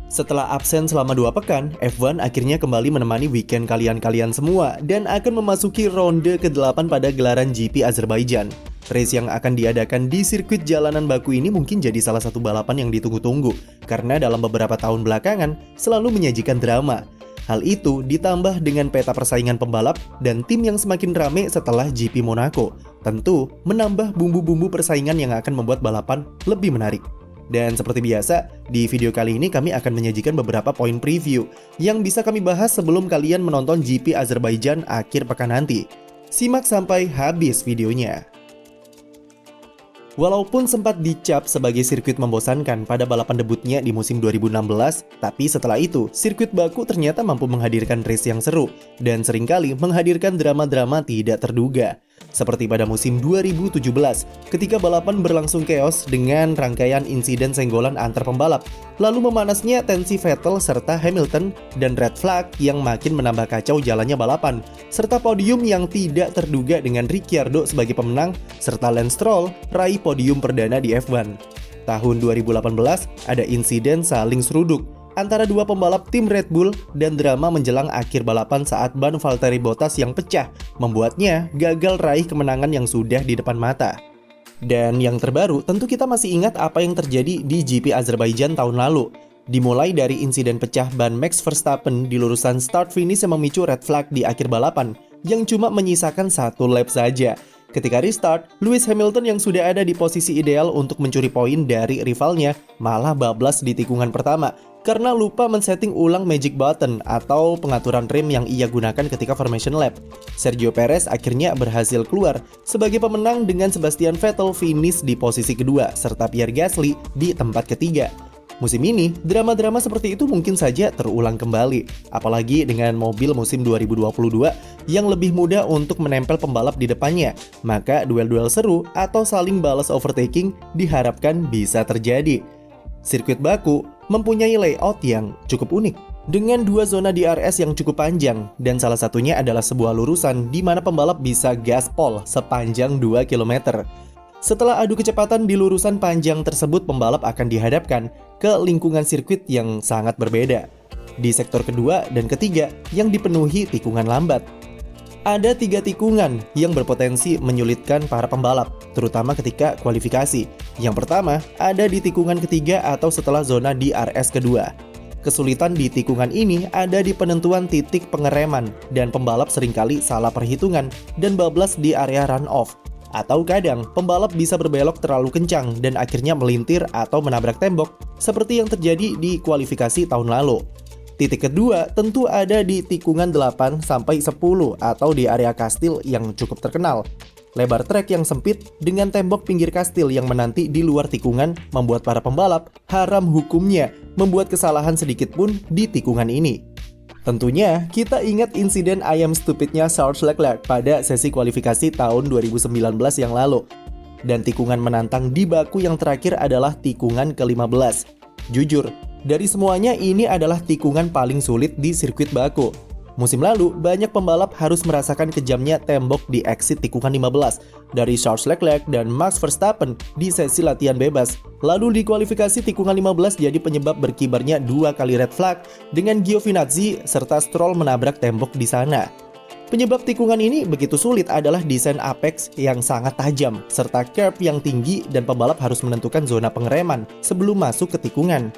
Setelah absen selama 2 pekan, F1 akhirnya kembali menemani weekend kalian-kalian semua dan akan memasuki ronde ke-8 pada gelaran GP Azerbaijan. Race yang akan diadakan di sirkuit jalanan Baku ini mungkin jadi salah satu balapan yang ditunggu-tunggu karena dalam beberapa tahun belakangan selalu menyajikan drama. Hal itu ditambah dengan peta persaingan pembalap dan tim yang semakin rame setelah GP Monaco. Tentu menambah bumbu-bumbu persaingan yang akan membuat balapan lebih menarik. Dan seperti biasa, di video kali ini kami akan menyajikan beberapa poin preview yang bisa kami bahas sebelum kalian menonton GP Azerbaijan akhir pekan nanti. Simak sampai habis videonya. Walaupun sempat dicap sebagai sirkuit membosankan pada balapan debutnya di musim 2016, tapi setelah itu, sirkuit Baku ternyata mampu menghadirkan race yang seru dan seringkali menghadirkan drama-drama tidak terduga. Seperti pada musim 2017, ketika balapan berlangsung chaos dengan rangkaian insiden senggolan antar pembalap, lalu memanasnya tensi Vettel serta Hamilton dan red flag yang makin menambah kacau jalannya balapan, serta podium yang tidak terduga dengan Ricciardo sebagai pemenang, serta Lance Stroll raih podium perdana di F1. Tahun 2018, ada insiden saling seruduk antara dua pembalap tim Red Bull dan drama menjelang akhir balapan saat ban Valtteri Bottas yang pecah membuatnya gagal raih kemenangan yang sudah di depan mata. Dan yang terbaru, tentu kita masih ingat apa yang terjadi di GP Azerbaijan tahun lalu. Dimulai dari insiden pecah ban Max Verstappen di lurusan start-finish yang memicu red flag di akhir balapan yang cuma menyisakan 1 lap saja. Ketika restart, Lewis Hamilton yang sudah ada di posisi ideal untuk mencuri poin dari rivalnya malah bablas di tikungan pertama karena lupa men-setting ulang magic button atau pengaturan rem yang ia gunakan ketika formation lap. Sergio Perez akhirnya berhasil keluar sebagai pemenang dengan Sebastian Vettel finish di posisi kedua serta Pierre Gasly di tempat ketiga. Musim ini, drama-drama seperti itu mungkin saja terulang kembali, apalagi dengan mobil musim 2022 yang lebih mudah untuk menempel pembalap di depannya. Maka duel-duel seru atau saling balas overtaking diharapkan bisa terjadi. Sirkuit Baku mempunyai layout yang cukup unik, dengan 2 zona DRS yang cukup panjang, dan salah satunya adalah sebuah lurusan di mana pembalap bisa gaspol sepanjang 2 km. Setelah adu kecepatan di lurusan panjang tersebut, pembalap akan dihadapkan ke lingkungan sirkuit yang sangat berbeda. Di sektor kedua dan ketiga yang dipenuhi tikungan lambat. Ada 3 tikungan yang berpotensi menyulitkan para pembalap, terutama ketika kualifikasi. Yang pertama, ada di tikungan ketiga atau setelah zona DRS kedua. Kesulitan di tikungan ini ada di penentuan titik pengereman, dan pembalap seringkali salah perhitungan dan bablas di area run-off. Atau kadang, pembalap bisa berbelok terlalu kencang dan akhirnya melintir atau menabrak tembok, seperti yang terjadi di kualifikasi tahun lalu. Titik kedua tentu ada di tikungan 8-10 atau di area kastil yang cukup terkenal. Lebar trek yang sempit dengan tembok pinggir kastil yang menanti di luar tikungan membuat para pembalap haram hukumnya membuat kesalahan sedikit pun di tikungan ini. Tentunya, kita ingat insiden ayam stupidnya Charles Leclerc pada sesi kualifikasi tahun 2019 yang lalu. Dan tikungan menantang di Baku yang terakhir adalah tikungan ke-15. Jujur, dari semuanya ini adalah tikungan paling sulit di sirkuit Baku. Musim lalu, banyak pembalap harus merasakan kejamnya tembok di exit tikungan 15 dari Charles Leclerc dan Max Verstappen di sesi latihan bebas. Lalu di kualifikasi tikungan 15 jadi penyebab berkibarnya 2 kali red flag dengan Giovinazzi serta Stroll menabrak tembok di sana. Penyebab tikungan ini begitu sulit adalah desain apex yang sangat tajam serta curb yang tinggi dan pembalap harus menentukan zona pengereman sebelum masuk ke tikungan.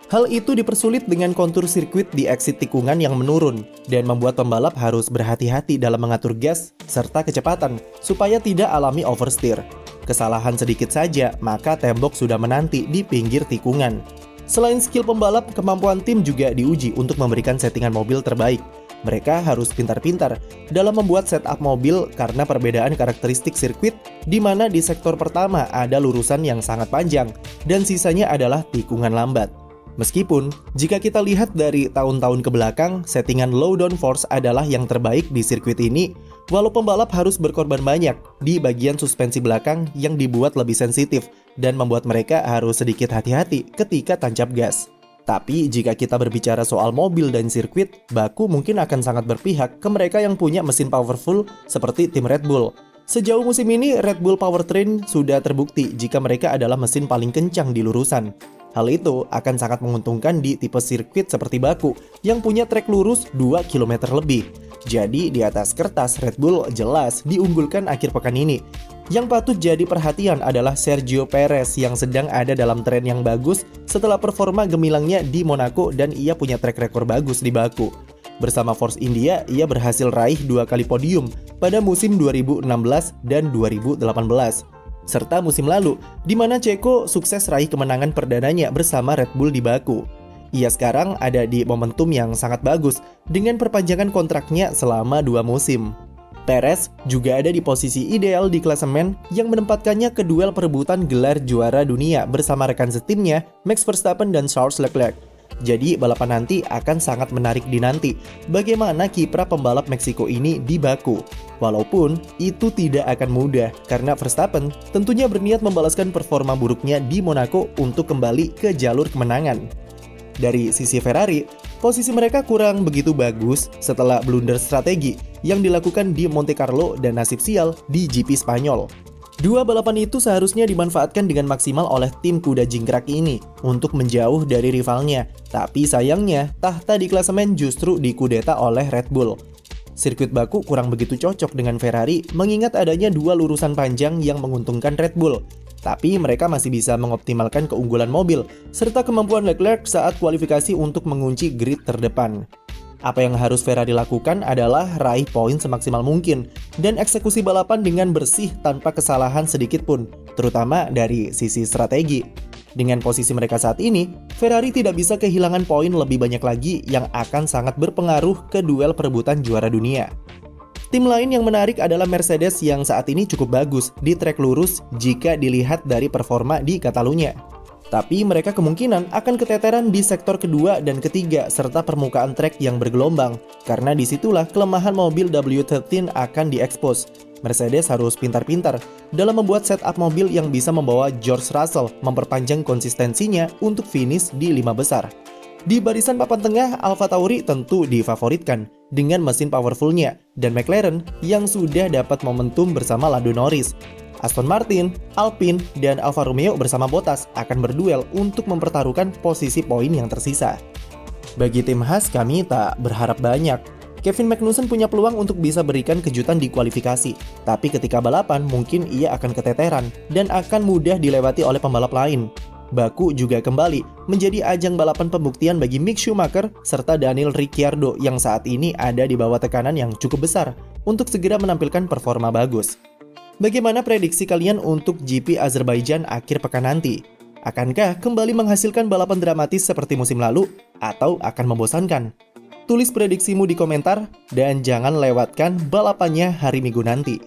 Hal itu dipersulit dengan kontur sirkuit di exit tikungan yang menurun dan membuat pembalap harus berhati-hati dalam mengatur gas serta kecepatan supaya tidak alami oversteer. Kesalahan sedikit saja, maka tembok sudah menanti di pinggir tikungan. Selain skill pembalap, kemampuan tim juga diuji untuk memberikan settingan mobil terbaik. Mereka harus pintar-pintar dalam membuat setup mobil karena perbedaan karakteristik sirkuit di mana di sektor pertama ada lurusan yang sangat panjang dan sisanya adalah tikungan lambat. Meskipun, jika kita lihat dari tahun-tahun ke belakang, settingan low downforce adalah yang terbaik di sirkuit ini, walau pembalap harus berkorban banyak di bagian suspensi belakang yang dibuat lebih sensitif dan membuat mereka harus sedikit hati-hati ketika tancap gas. Tapi jika kita berbicara soal mobil dan sirkuit, Baku mungkin akan sangat berpihak ke mereka yang punya mesin powerful seperti tim Red Bull. Sejauh musim ini, Red Bull Powertrain sudah terbukti jika mereka adalah mesin paling kencang di lurusan. Hal itu akan sangat menguntungkan di tipe sirkuit seperti Baku yang punya trek lurus 2 km lebih. Jadi di atas kertas Red Bull jelas diunggulkan akhir pekan ini. Yang patut jadi perhatian adalah Sergio Perez yang sedang ada dalam tren yang bagus setelah performa gemilangnya di Monaco dan ia punya track record bagus di Baku. Bersama Force India, ia berhasil raih 2 kali podium pada musim 2016 dan 2018. Serta musim lalu, di mana Ceko sukses raih kemenangan perdananya bersama Red Bull di Baku. Ia sekarang ada di momentum yang sangat bagus dengan perpanjangan kontraknya selama 2 musim. Perez juga ada di posisi ideal di klasemen yang menempatkannya ke duel perebutan gelar juara dunia bersama rekan setimnya Max Verstappen dan Charles Leclerc. Jadi balapan nanti akan sangat menarik dinanti bagaimana kiprah pembalap Meksiko ini di Baku. Walaupun itu tidak akan mudah karena Verstappen tentunya berniat membalaskan performa buruknya di Monaco untuk kembali ke jalur kemenangan. Dari sisi Ferrari, posisi mereka kurang begitu bagus setelah blunder strategi yang dilakukan di Monte Carlo dan nasib sial di GP Spanyol. Dua balapan itu seharusnya dimanfaatkan dengan maksimal oleh tim kuda jingkrak ini untuk menjauh dari rivalnya. Tapi sayangnya, tahta di klasemen justru dikudeta oleh Red Bull. Sirkuit Baku kurang begitu cocok dengan Ferrari mengingat adanya 2 lurusan panjang yang menguntungkan Red Bull. Tapi mereka masih bisa mengoptimalkan keunggulan mobil serta kemampuan Leclerc saat kualifikasi untuk mengunci grid terdepan. Apa yang harus Ferrari lakukan adalah raih poin semaksimal mungkin dan eksekusi balapan dengan bersih tanpa kesalahan sedikit pun, terutama dari sisi strategi. Dengan posisi mereka saat ini, Ferrari tidak bisa kehilangan poin lebih banyak lagi yang akan sangat berpengaruh ke duel perebutan juara dunia. Tim lain yang menarik adalah Mercedes yang saat ini cukup bagus di trek lurus jika dilihat dari performa di Catalunya. Tapi mereka kemungkinan akan keteteran di sektor kedua dan ketiga serta permukaan trek yang bergelombang, karena disitulah kelemahan mobil W13 akan diekspos. Mercedes harus pintar-pintar dalam membuat setup mobil yang bisa membawa George Russell memperpanjang konsistensinya untuk finish di 5 besar. Di barisan papan tengah, AlphaTauri tentu difavoritkan dengan mesin powerfulnya dan McLaren yang sudah dapat momentum bersama Lando Norris. Aston Martin, Alpine, dan Alfa Romeo bersama Bottas akan berduel untuk mempertaruhkan posisi poin yang tersisa. Bagi tim Haas, kami tak berharap banyak. Kevin Magnussen punya peluang untuk bisa berikan kejutan di kualifikasi, tapi ketika balapan mungkin ia akan keteteran dan akan mudah dilewati oleh pembalap lain. Baku juga kembali menjadi ajang balapan pembuktian bagi Mick Schumacher serta Daniel Ricciardo yang saat ini ada di bawah tekanan yang cukup besar untuk segera menampilkan performa bagus. Bagaimana prediksi kalian untuk GP Azerbaijan akhir pekan nanti? Akankah kembali menghasilkan balapan dramatis seperti musim lalu atau akan membosankan? Tulis prediksimu di komentar dan jangan lewatkan balapannya hari Minggu nanti.